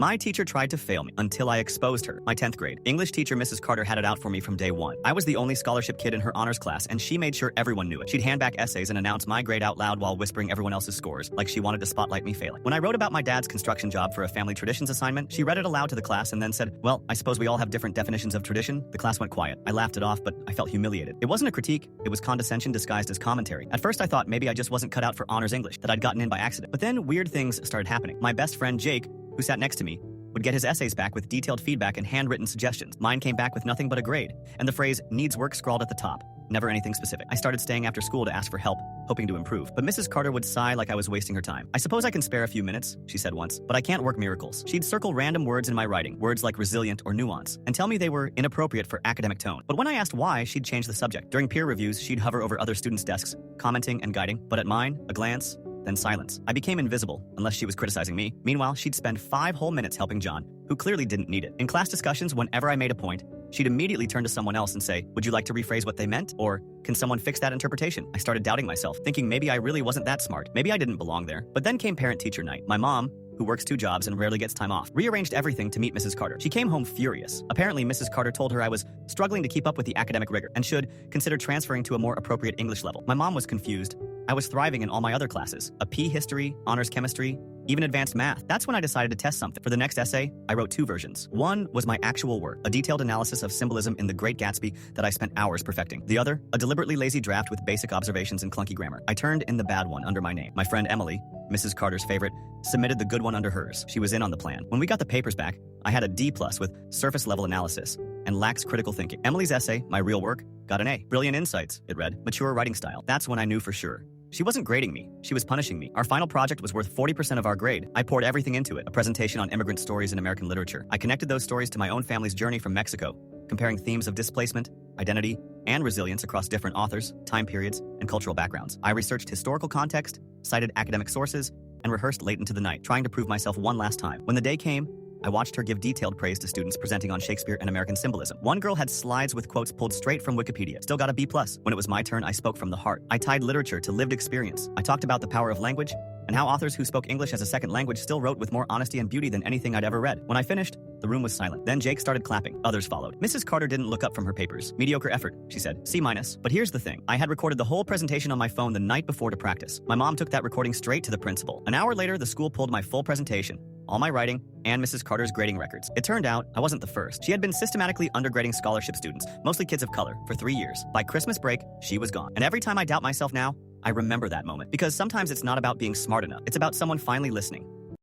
My teacher tried to fail me until I exposed her. My 10th grade English teacher, Mrs. Carter, had it out for me from day one. I was the only scholarship kid in her honors class, and she made sure everyone knew it. She'd hand back essays and announce my grade out loud while whispering everyone else's scores, like she wanted to spotlight me failing. When I wrote about my dad's construction job for a family traditions assignment, she read it aloud to the class and then said, "Well, I suppose we all have different definitions of tradition." The class went quiet. I laughed it off, but I felt humiliated. It wasn't a critique, it was condescension disguised as commentary. At first I thought maybe I just wasn't cut out for honors English, that I'd gotten in by accident. But then weird things started happening. My best friend Jake, who sat next to me, would get his essays back with detailed feedback and handwritten suggestions. Mine came back with nothing but a grade, and the phrase "needs work" scrawled at the top. Never anything specific. I started staying after school to ask for help, hoping to improve. But Mrs. Carter would sigh like I was wasting her time. "I suppose I can spare a few minutes," she said once, "but I can't work miracles." She'd circle random words in my writing, words like resilient or nuance, and tell me they were inappropriate for academic tone. But when I asked why, she'd change the subject. During peer reviews, she'd hover over other students' desks, commenting and guiding. But at mine, a glance, then silence. I became invisible, unless she was criticizing me. Meanwhile, she'd spend 5 whole minutes helping John, who clearly didn't need it. In class discussions, whenever I made a point, she'd immediately turn to someone else and say, "Would you like to rephrase what they meant?" Or, "Can someone fix that interpretation?" I started doubting myself, thinking maybe I really wasn't that smart. Maybe I didn't belong there. But then came parent-teacher night. My mom, who works 2 jobs and rarely gets time off, rearranged everything to meet Mrs. Carter. She came home furious. Apparently, Mrs. Carter told her I was struggling to keep up with the academic rigor and should consider transferring to a more appropriate English level. My mom was confused. I was thriving in all my other classes, AP history, honors chemistry, even advanced math. That's when I decided to test something. For the next essay, I wrote 2 versions. One was my actual work, a detailed analysis of symbolism in The Great Gatsby that I spent hours perfecting. The other, a deliberately lazy draft with basic observations and clunky grammar. I turned in the bad one under my name. My friend Emily, Mrs. Carter's favorite, submitted the good one under hers. She was in on the plan. When we got the papers back, I had a D+ with surface-level analysis and lacks critical thinking. Emily's essay, my real work, got an A. Brilliant insights, it read. Mature writing style. That's when I knew for sure. She wasn't grading me, she was punishing me. Our final project was worth 40% of our grade. I poured everything into it, a presentation on immigrant stories in American literature. I connected those stories to my own family's journey from Mexico, comparing themes of displacement, identity, and resilience across different authors, time periods, and cultural backgrounds. I researched historical context, cited academic sources, and rehearsed late into the night, trying to prove myself one last time. When the day came, I watched her give detailed praise to students presenting on Shakespeare and American symbolism. One girl had slides with quotes pulled straight from Wikipedia. Still got a B+. When it was my turn, I spoke from the heart. I tied literature to lived experience. I talked about the power of language and how authors who spoke English as a second language still wrote with more honesty and beauty than anything I'd ever read. When I finished, the room was silent. Then Jake started clapping. Others followed. Mrs. Carter didn't look up from her papers. "Mediocre effort," she said. C-. But here's the thing. I had recorded the whole presentation on my phone the night before to practice. My mom took that recording straight to the principal. An hour later, the school pulled my full presentation, all my writing, and Mrs. Carter's grading records. It turned out I wasn't the first. She had been systematically undergrading scholarship students, mostly kids of color, for 3 years. By Christmas break, she was gone. And every time I doubt myself now, I remember that moment. Because sometimes it's not about being smart enough. It's about someone finally listening.